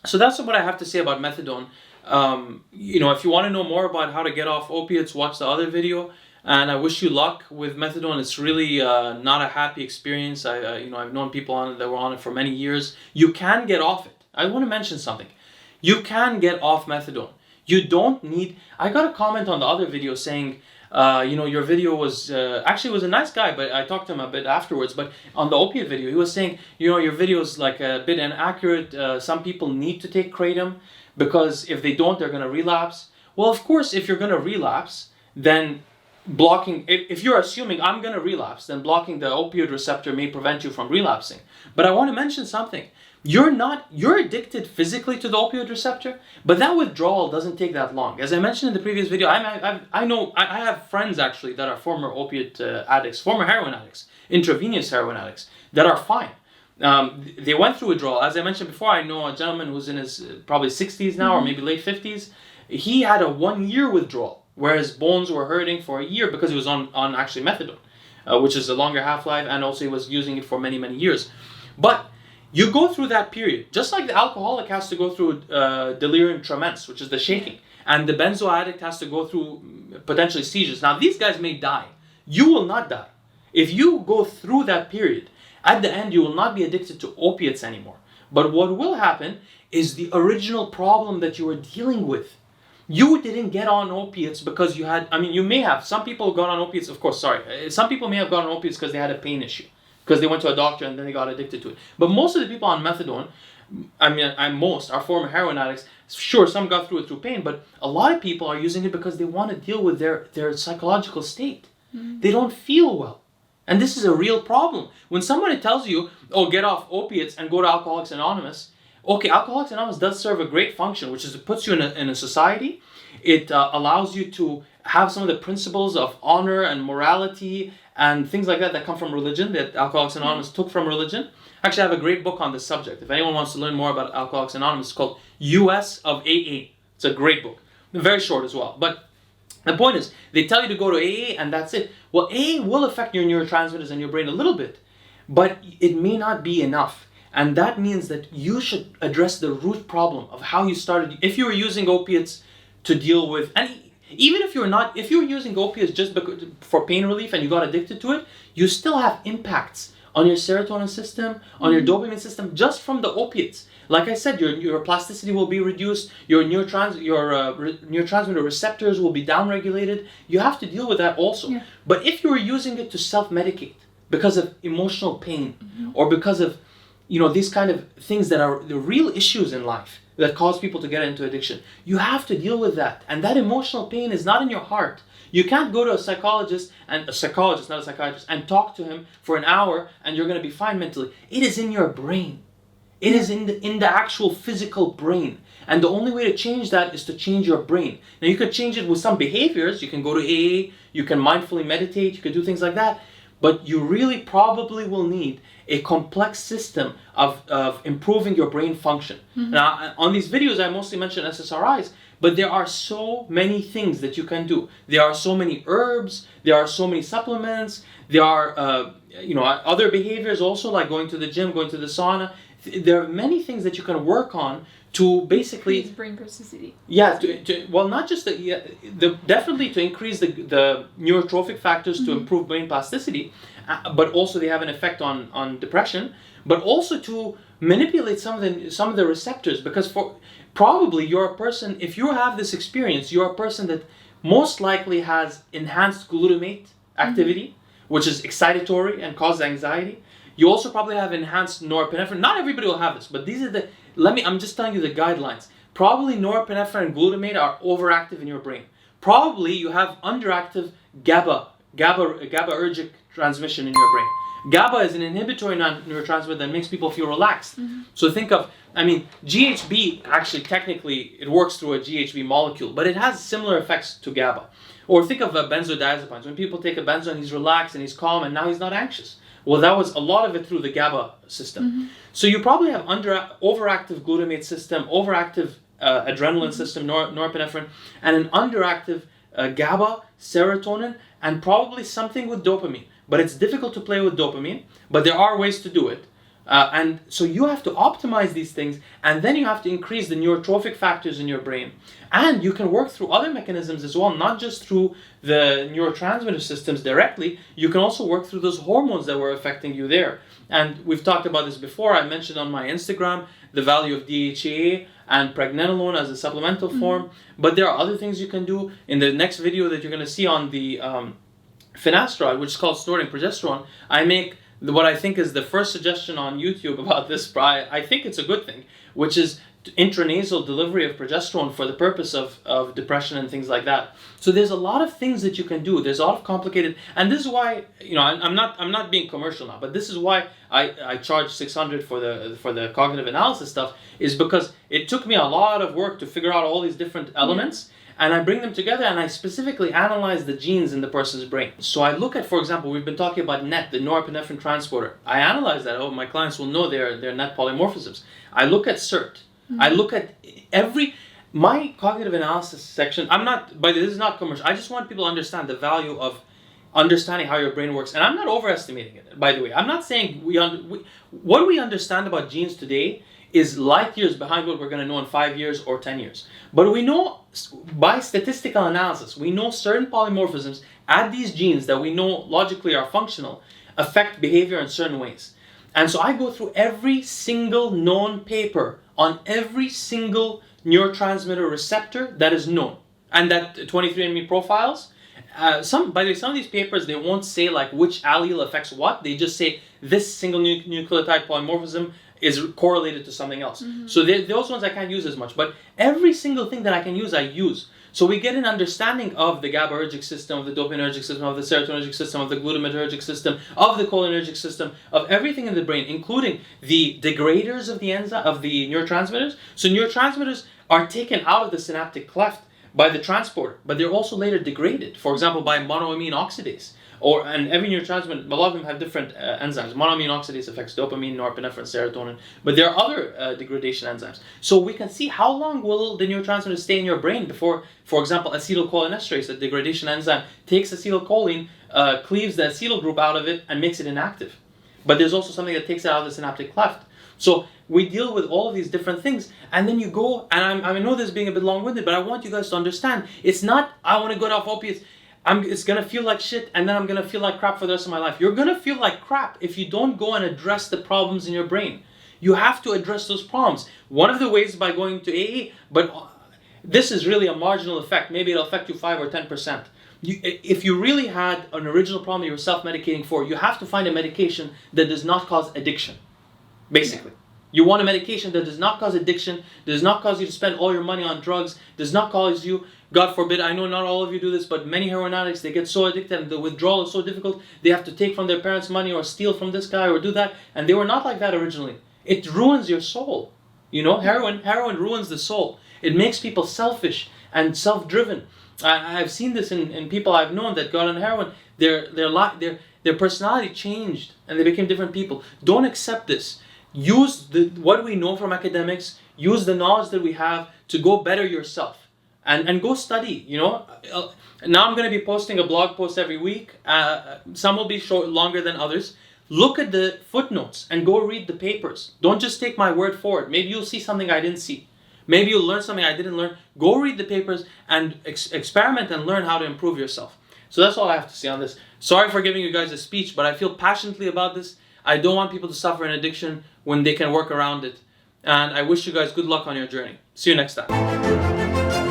So that's what I have to say about methadone. If you want to know more about how to get off opiates, watch the other video. And I wish you luck with methadone. It's really not a happy experience. I've known people on it that were on it for many years. You can get off it. I want to mention something. You can get off methadone. You don't need. I got a comment on the other video saying, your video was actually was a nice guy, but I talked to him a bit afterwards. But on the opiate video, he was saying, your video is like a bit inaccurate. Some people need to take kratom because if they don't, they're gonna relapse. Well, of course, if you're gonna relapse, then blocking. If you're assuming I'm gonna relapse, then blocking the opioid receptor may prevent you from relapsing. But I want to mention something. You're addicted physically to the opioid receptor, but that withdrawal doesn't take that long. As I mentioned in the previous video, I have friends actually that are former opiate addicts, former heroin addicts, intravenous heroin addicts that are fine. They went through withdrawal. As I mentioned before, I know a gentleman who's in his probably 60s now, or maybe late 50s. He had a 1-year withdrawal where his bones were hurting for a year because he was on actually methadone, which is a longer half-life, and also he was using it for many, many years. But you go through that period, just like the alcoholic has to go through delirium tremens, which is the shaking, and the benzo addict has to go through potentially seizures. Now, these guys may die. You will not die. If you go through that period, at the end, you will not be addicted to opiates anymore. But what will happen is the original problem that you were dealing with. You didn't get on opiates because you had, you may have, some people got on opiates, of course, some people may have gotten on opiates because they had a pain issue, because they went to a doctor and then they got addicted to it. But most of the people on methadone, most are former heroin addicts. Sure, some got through it through pain, but a lot of people are using it because they want to deal with their psychological state. Mm-hmm. They don't feel well. And this is a real problem. When somebody tells you, oh, get off opiates and go to Alcoholics Anonymous, okay, Alcoholics Anonymous does serve a great function, which is it puts you in a society. It allows you to have some of the principles of honor and morality and things like that come from religion, that Alcoholics Anonymous took from religion. Actually, I have a great book on this subject. If anyone wants to learn more about Alcoholics Anonymous, it's called US of AA. It's a great book. Very short as well. But the point is, they tell you to go to AA and that's it. Well, AA will affect your neurotransmitters and your brain a little bit, but it may not be enough. And that means that you should address the root problem of how you started. If you were using opiates to deal with, and even if you're using opiates just for pain relief and you got addicted to it, you still have impacts on your serotonin system, on your dopamine system, just from the opiates. Like I said, your plasticity will be reduced, your neurotransmitter receptors will be downregulated. You have to deal with that also. Yeah. But if you were using it to self-medicate because of emotional pain, or because of these kind of things that are the real issues in life that cause people to get into addiction, you have to deal with that. And that emotional pain is not in your heart. You can't go to a psychologist, not a psychiatrist, and talk to him for an hour and you're going to be fine mentally. It is in your brain. It is in the actual physical brain. And the only way to change that is to change your brain. Now, you could change it with some behaviors. You can go to AA, you can mindfully meditate, you can do things like that. But you really probably will need a complex system of improving your brain function. Mm-hmm. Now, on these videos, I mostly mention SSRIs, but there are so many things that you can do. There are so many herbs, there are so many supplements, there are other behaviors also, like going to the gym, going to the sauna. There are many things that you can work on to basically increase brain plasticity. Yeah, not just definitely to increase the neurotrophic factors to improve brain plasticity, but also they have an effect on depression, but also to manipulate some of the receptors, because probably you're a person, if you have this experience, you're a person that most likely has enhanced glutamate activity, which is excitatory and causes anxiety. You also probably have enhanced norepinephrine. Not everybody will have this, but these are I'm just telling you the guidelines. Probably norepinephrine and glutamate are overactive in your brain. Probably you have underactive GABAergic transmission in your brain. GABA is an inhibitory neurotransmitter that makes people feel relaxed. Mm-hmm. So think of, GHB, actually technically it works through a GHB molecule, but it has similar effects to GABA. Or think of benzodiazepines. When people take a benzo and he's relaxed and he's calm and now he's not anxious. Well, that was a lot of it through the GABA system. Mm-hmm. So you probably have overactive glutamate system, overactive adrenaline system, norepinephrine, and an underactive GABA, serotonin, and probably something with dopamine. But it's difficult to play with dopamine, but there are ways to do it. And so you have to optimize these things, and then you have to increase the neurotrophic factors in your brain. And you can work through other mechanisms as well, not just through the neurotransmitter systems directly. You can also work through those hormones that were affecting you there. And we've talked about this before. I mentioned on my Instagram the value of DHEA and pregnenolone as a supplemental form. But there are other things you can do. In the next video that you're going to see on the finasteride, which is called snorting progesterone, I make what I think is the first suggestion on YouTube about this, but I think it's a good thing, which is intranasal delivery of progesterone for the purpose of depression and things like that. So there's a lot of things that you can do. There's a lot of complicated, and this is why, I'm not being commercial now, but this is why I charge $600 for the cognitive analysis stuff, is because it took me a lot of work to figure out all these different elements. And I bring them together and I specifically analyze the genes in the person's brain. So I look at, for example, we've been talking about NET, the norepinephrine transporter. I analyze that. My clients will know their NET polymorphisms. I look at CERT. I look at my cognitive analysis section. This is not commercial. I just want people to understand the value of understanding how your brain works. And I'm not overestimating it, by the way. I'm not saying what we understand about genes today is light years behind what we're going to know in 5 years or 10 years. But we know, by statistical analysis, we know certain polymorphisms at these genes that we know logically are functional affect behavior in certain ways. And so I go through every single known paper on every single neurotransmitter receptor that is known. And that 23andMe profiles, by the way, some of these papers, they won't say like which allele affects what. They just say this single nucleotide polymorphism is correlated to something else. So those ones I can't use as much, but every single thing that I can use, I use. So we get an understanding of the GABAergic system, of the dopaminergic system, of the serotonergic system, of the glutamatergic system, of the cholinergic system, of everything in the brain, including the degraders of the enzyme, of the neurotransmitters. So neurotransmitters are taken out of the synaptic cleft by the transporter, but they're also later degraded, for example, by monoamine oxidase. And every neurotransmitter, a lot of them have different enzymes. Monoamine oxidase affects dopamine, norepinephrine, serotonin, but there are other degradation enzymes. So we can see how long will the neurotransmitters stay in your brain before, for example, acetylcholinesterase, a degradation enzyme, takes acetylcholine, cleaves the acetyl group out of it, and makes it inactive. But there's also something that takes it out of the synaptic cleft. So we deal with all of these different things, and then you go, and I know this is being a bit long-winded, but I want you guys to understand, it's not, I want to get off opiates, it's going to feel like shit, and then I'm going to feel like crap for the rest of my life. You're going to feel like crap if you don't go and address the problems in your brain. You have to address those problems. One of the ways is by going to AA, but this is really a marginal effect. Maybe it'll affect you 5 or 10%. If you really had an original problem you were self-medicating for, you have to find a medication that does not cause addiction, basically. You want a medication that does not cause addiction, does not cause you to spend all your money on drugs, does not cause you, God forbid, I know not all of you do this, but many heroin addicts, they get so addicted and the withdrawal is so difficult, they have to take from their parents' money or steal from this guy or do that, and they were not like that originally. It ruins your soul. Heroin ruins the soul. It makes people selfish and self-driven. I've seen this in people I've known that got on heroin. Their personality changed and they became different people. Don't accept this. Use what we know from academics, use the knowledge that we have to go better yourself. And go study, Now I'm going to be posting a blog post every week. Some will be longer than others. Look at the footnotes and go read the papers. Don't just take my word for it. Maybe you'll see something I didn't see. Maybe you'll learn something I didn't learn. Go read the papers and experiment and learn how to improve yourself. So that's all I have to say on this. Sorry for giving you guys a speech, but I feel passionately about this. I don't want people to suffer an addiction when they can work around it. And I wish you guys good luck on your journey. See you next time.